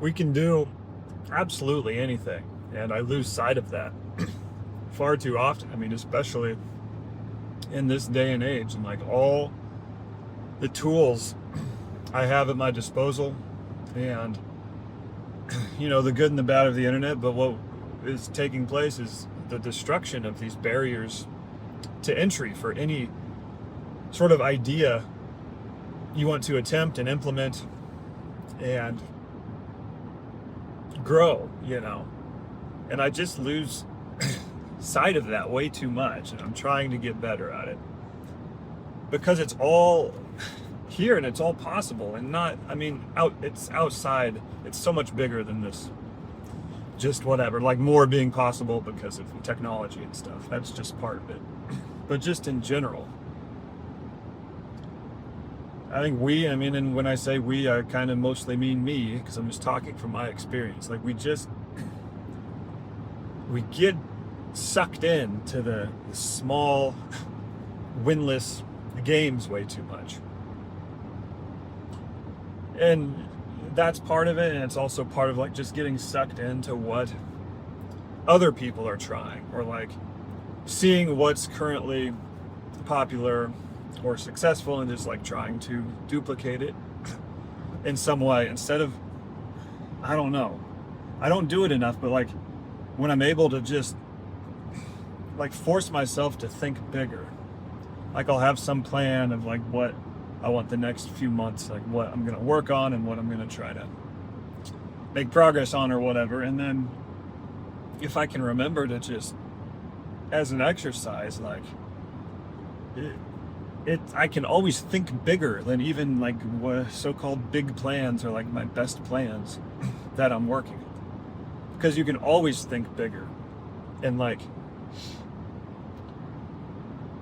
we can do absolutely anything. And I lose sight of that far too often. I mean, especially in this day and age, and like all the tools I have at my disposal, and the good and the bad of the internet. But what is taking place is the destruction of these barriers to entry for any sort of idea you want to attempt and implement and grow, And I just lose sight of that way too much, and I'm trying to get better at it. Because it's all here and it's all possible, and it's outside. It's so much bigger than this. Just whatever, like more being possible because of technology and stuff. That's just part of it. But just in general, I think and when I say we, I kind of mostly mean me, because I'm just talking from my experience. Like we get sucked into the small, winless games way too much. And that's part of it, and it's also part of like just getting sucked into what other people are trying, or like seeing what's currently popular or successful and just like trying to duplicate it in some way instead of, I don't know, I don't do it enough, but like when I'm able to just like force myself to think bigger, like I'll have some plan of like what I want the next few months, like what I'm gonna work on and what I'm gonna try to make progress on or whatever. And then if I can remember to just, as an exercise, like I can always think bigger than even like what so-called big plans or like my best plans that I'm working on. Because you can always think bigger, and like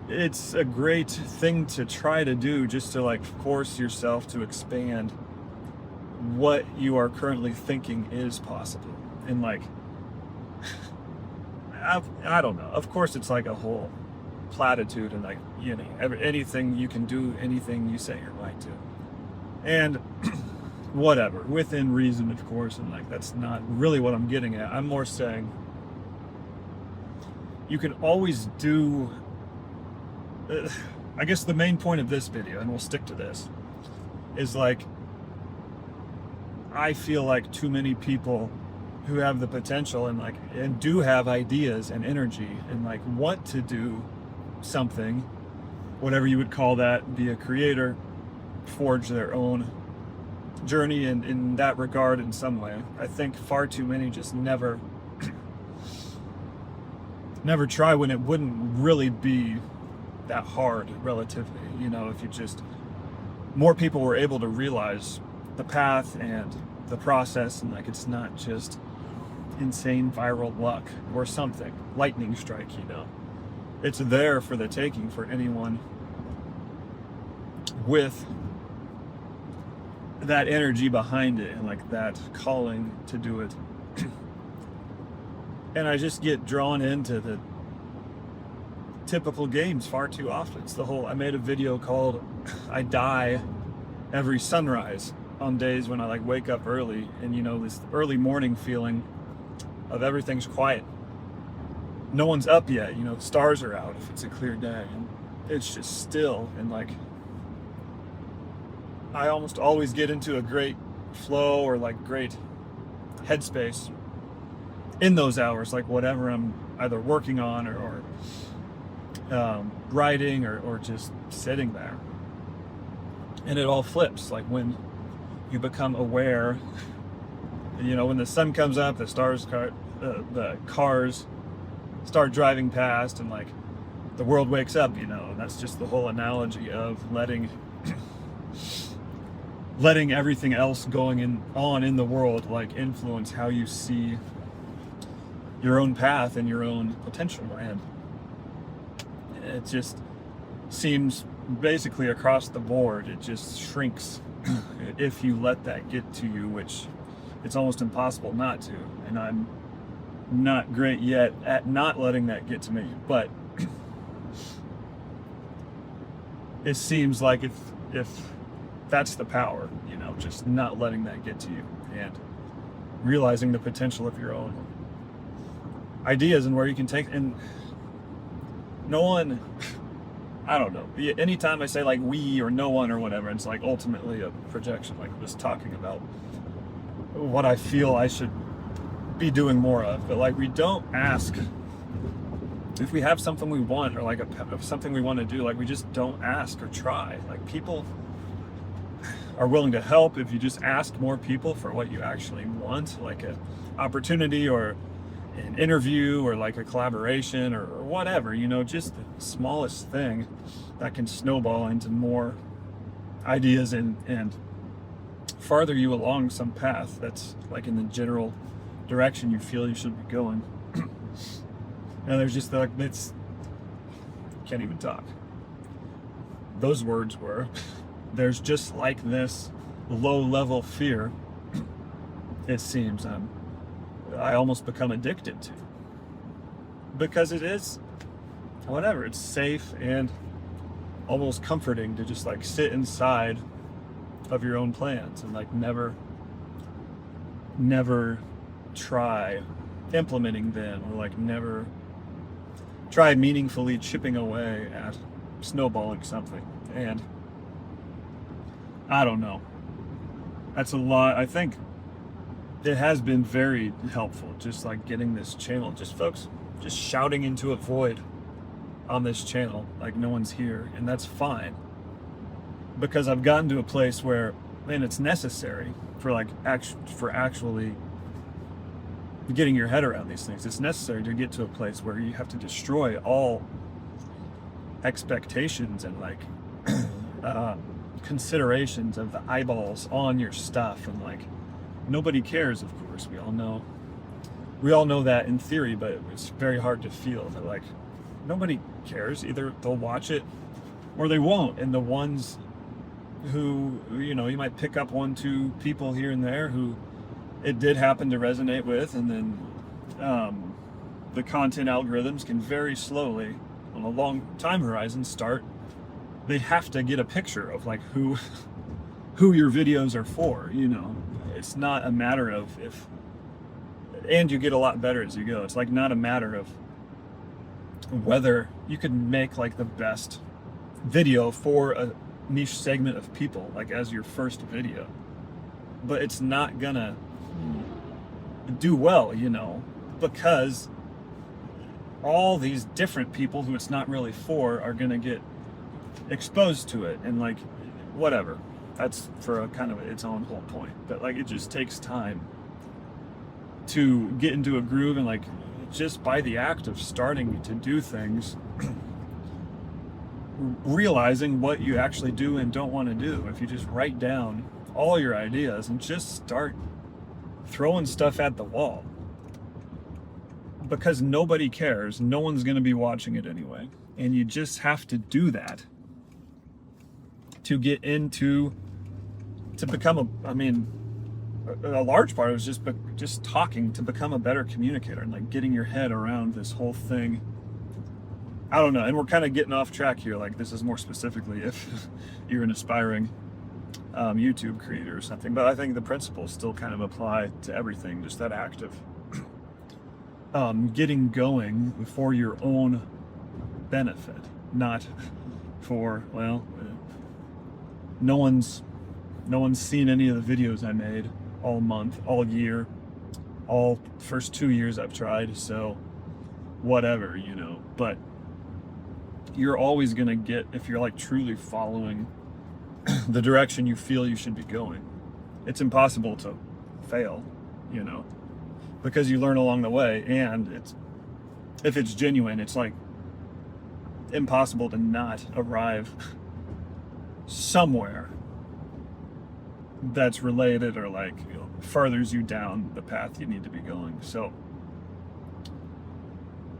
it's a great thing to try to do, just to like force yourself to expand what you are currently thinking is possible. And like I don't know, of course it's like a whole platitude, and like anything you can do, anything you say your mind to, and whatever, within reason, of course. And like that's not really what I'm getting at. I'm more saying you can always do, I guess the main point of this video, and we'll stick to this, is like I feel like too many people who have the potential and do have ideas and energy and like want to do something, whatever you would call that, be a creator, forge their own journey in that regard in some way. I think far too many just never try, when it wouldn't really be that hard relatively. If you just, more people were able to realize the path and the process, and like it's not just insane viral luck or something, lightning strike, it's there for the taking for anyone with that energy behind it and like that calling to do it. And I just get drawn into the typical games far too often. It's the whole, I made a video called I Die Every Sunrise, on days when I like wake up early, and this early morning feeling of everything's quiet, no one's up yet, stars are out if it's a clear day, and it's just still, and like I almost always get into a great flow or like great headspace in those hours, like whatever I'm either working on or writing or just sitting there. And it all flips, like when you become aware, when the sun comes up, the cars start driving past, and like the world wakes up, and that's just the whole analogy of letting everything else going on in the world like influence how you see your own path and your own potential. And it just seems basically across the board, it just shrinks if you let that get to you, which it's almost impossible not to. And I'm not great yet at not letting that get to me, but it seems like if that's the power, just not letting that get to you. And realizing the potential of your own ideas and where you can take. And no one, I don't know, anytime I say like we or no one or whatever, it's like ultimately a projection, like just talking about what I feel I should be doing more of. But like, we don't ask if we have something we want, or like something we want to do. Like, we just don't ask or try. Like, people are willing to help if you just ask more people for what you actually want, like an opportunity or an interview or like a collaboration or whatever, you know, just the smallest thing that can snowball into more ideas and farther you along some path that's like in the general direction you feel you should be going. And there's just like, it's, can't even talk. Those words were, there's just like this low level fear, it seems, I almost become addicted to, because it is, whatever, it's safe and almost comforting to just like sit inside of your own plans and like never try implementing them, or like never try meaningfully chipping away at snowballing something. And I don't know, that's a lot. I think it has been very helpful, just like getting this channel, just folks just shouting into a void on this channel like no one's here. And that's fine, because I've gotten to a place where, man, it's necessary for like actually getting your head around these things. It's necessary to get to a place where you have to destroy all expectations and like considerations of the eyeballs on your stuff. And like, nobody cares, of course. We all know that in theory, but it's very hard to feel that like nobody cares. Either they'll watch it or they won't. And the ones who, you know, you might pick up 1-2 people here and there who it did happen to resonate with, and then the content algorithms can very slowly, on a long time horizon, they have to get a picture of like who your videos are for, you know. It's not a matter of and you get a lot better as you go. It's like not a matter of whether you could make like the best video for a niche segment of people, like as your first video, but it's not gonna do well, you know, because all these different people who it's not really for are gonna get exposed to it. And like, whatever, that's for a kind of its own whole point. But like, it just takes time to get into a groove, and like, just by the act of starting to do things, realizing what you actually do and don't want to do. If you just write down all your ideas and just start throwing stuff at the wall, because nobody cares, no one's going to be watching it anyway, and you just have to do that to get into, to become a large part of it is just talking, to become a better communicator, and like getting your head around this whole thing. I don't know, and we're kind of getting off track here. Like, this is more specifically if you're an aspiring YouTube creator or something, but I think the principles still kind of apply to everything. Just that act of getting going for your own benefit, not for, well, no one's seen any of the videos I made all month, all year, all first 2 years I've tried, so whatever, you know. But you're always gonna get, if you're like truly following the direction you feel you should be going, it's impossible to fail, you know, because you learn along the way. And if it's genuine, it's like impossible to not arrive somewhere that's related, or like, you know, furthers you down the path you need to be going. So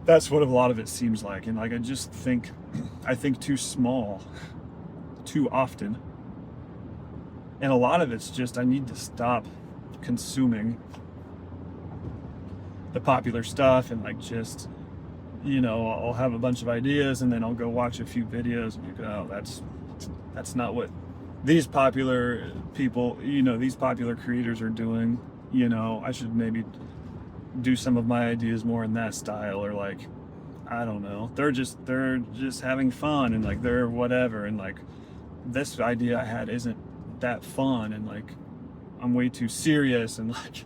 that's what a lot of it seems like. And like, I think too small too often. And a lot of it's just, I need to stop consuming the popular stuff, and like, just, you know, I'll have a bunch of ideas and then I'll go watch a few videos and you go, oh, that's not what these popular people, you know, these popular creators are doing. you know, I should maybe do some of my ideas more in that style, or like, I don't know, they're just having fun, and like they're whatever, and like this idea I had isn't that fun, and like I'm way too serious, and like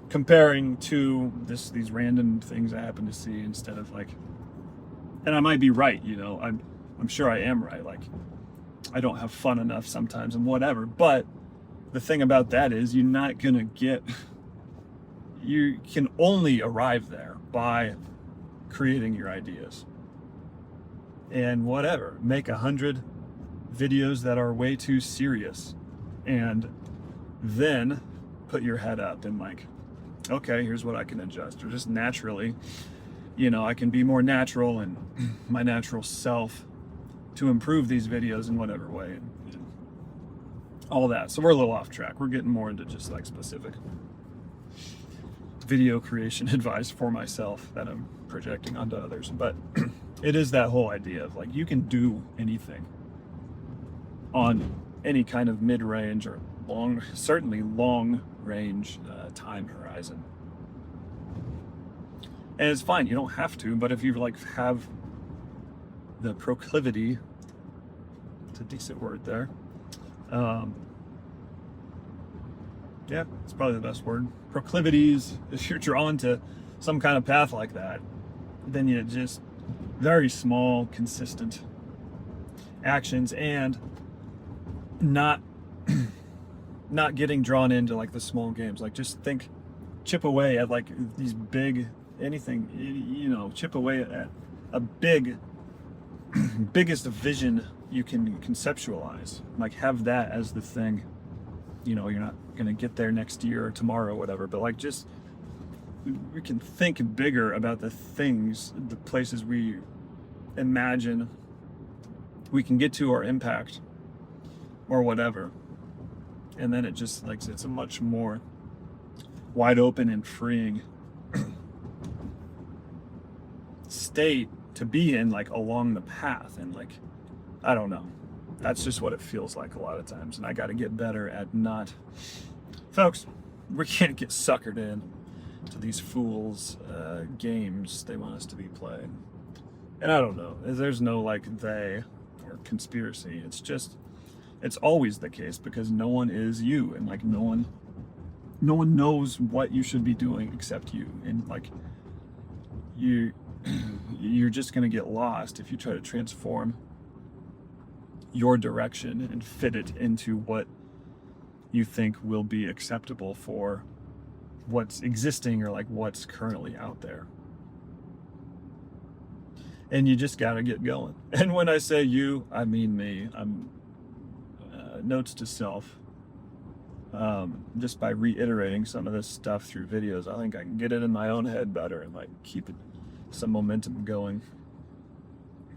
comparing to these random things I happen to see, instead of like, and I might be right, you know, I'm sure I am right, like I don't have fun enough sometimes and whatever, but the thing about that is you can only arrive there by creating your ideas. And whatever, make 100 videos that are way too serious, and then put your head up and like, okay, here's what I can adjust, or just naturally, you know, I can be more natural and my natural self to improve these videos in whatever way, and all that. So we're a little off track. We're getting more into just like specific video creation advice for myself that I'm projecting onto others. But it is that whole idea of like, you can do anything on any kind of mid-range or certainly long range time horizon. And it's fine, you don't have to, but if you like have the proclivity, it's a decent word there, yeah, it's probably the best word, proclivities, if you're drawn to some kind of path like that, then you just very small, consistent actions, and not getting drawn into like the small games. Like just chip away at like these big, anything, you know, chip away at a biggest vision you can conceptualize. Like have that as the thing. You know, you're not gonna get there next year or tomorrow or whatever, but like just, we can think bigger about the things, the places we imagine we can get to, or impact, or whatever. And then it just like, it's a much more wide open and freeing state to be in, like along the path. And like, I don't know, that's just what it feels like a lot of times. And I got to get better at not, folks, we can't get suckered in to these fools games they want us to be playing. And I don't know, there's no like they or conspiracy. It's just, it's always the case, because no one is you, and like no one knows what you should be doing except you. And like you're just gonna get lost if you try to transform your direction and fit it into what you think will be acceptable for what's existing, or like what's currently out there. And you just gotta get going. And when I say you, I mean me. I'm notes to self. Just by reiterating some of this stuff through videos, I think I can get it in my own head better and like keep some momentum going.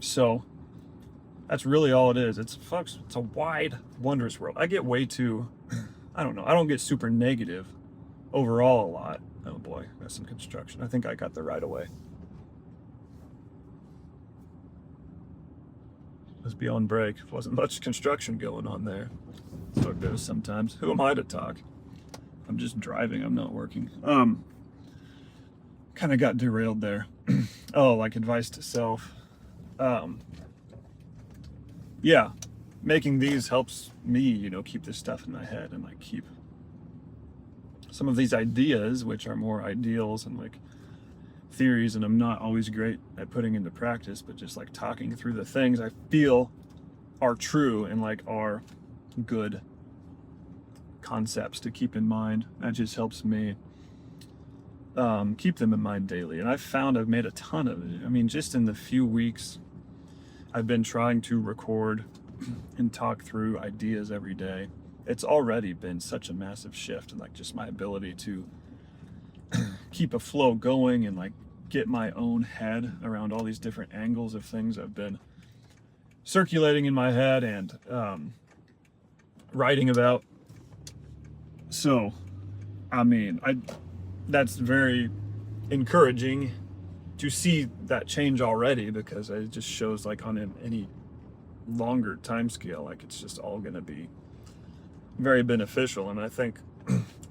So that's really all it is. It's, folks, it's a wide, wondrous world. I get way too, I don't know, I don't get super negative overall a lot. Oh boy, that's some construction. I think I got the right of way. Let's be on break. Wasn't much construction going on there. So it goes sometimes. Who am I to talk? I'm just driving, I'm not working. Kind of got derailed there. Oh, like advice to self. Yeah, making these helps me, you know, keep this stuff in my head, and like keep some of these ideas, which are more ideals and like theories, and I'm not always great at putting into practice, but just like talking through the things I feel are true and like are good concepts to keep in mind. That just helps me keep them in mind daily. And I've found I've made a ton of it. I mean, just in the few weeks I've been trying to record and talk through ideas every day, it's already been such a massive shift in like just my ability to keep a flow going and like get my own head around all these different angles of things I've been circulating in my head and writing about. So, I mean, that's very encouraging to see that change already, because it just shows like on any longer time scale, like it's just all going to be very beneficial. And I think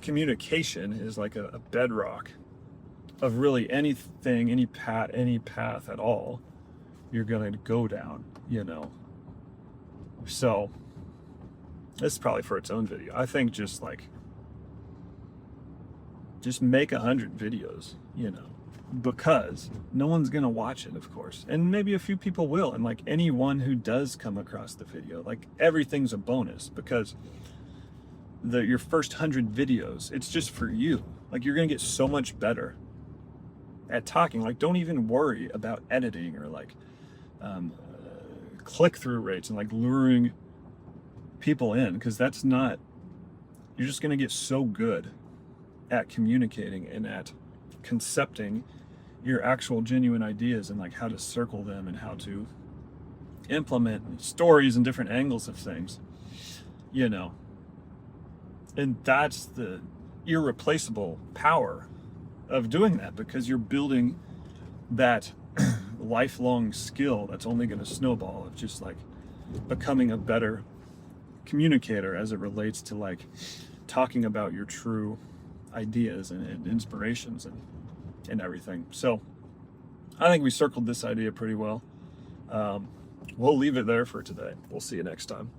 communication is like a bedrock of really anything, any path at all you're going to go down, you know. So this is probably for its own video. I think just make 100 videos, you know, because no one's gonna watch it, of course, and maybe a few people will, and like anyone who does come across the video, like everything's a bonus, because your first 100 videos, it's just for you. Like, you're gonna get so much better at talking. Like, don't even worry about editing or like click-through rates and like luring people in, because that's not, you're just gonna get so good at communicating and at concepting your actual genuine ideas and like how to circle them and how to implement stories and different angles of things, you know. And that's the irreplaceable power of doing that, because you're building that lifelong skill that's only going to snowball of just like becoming a better communicator as it relates to like talking about your true ideas and inspirations and everything. So I think we circled this idea pretty well. We'll leave it there for today. We'll see you next time.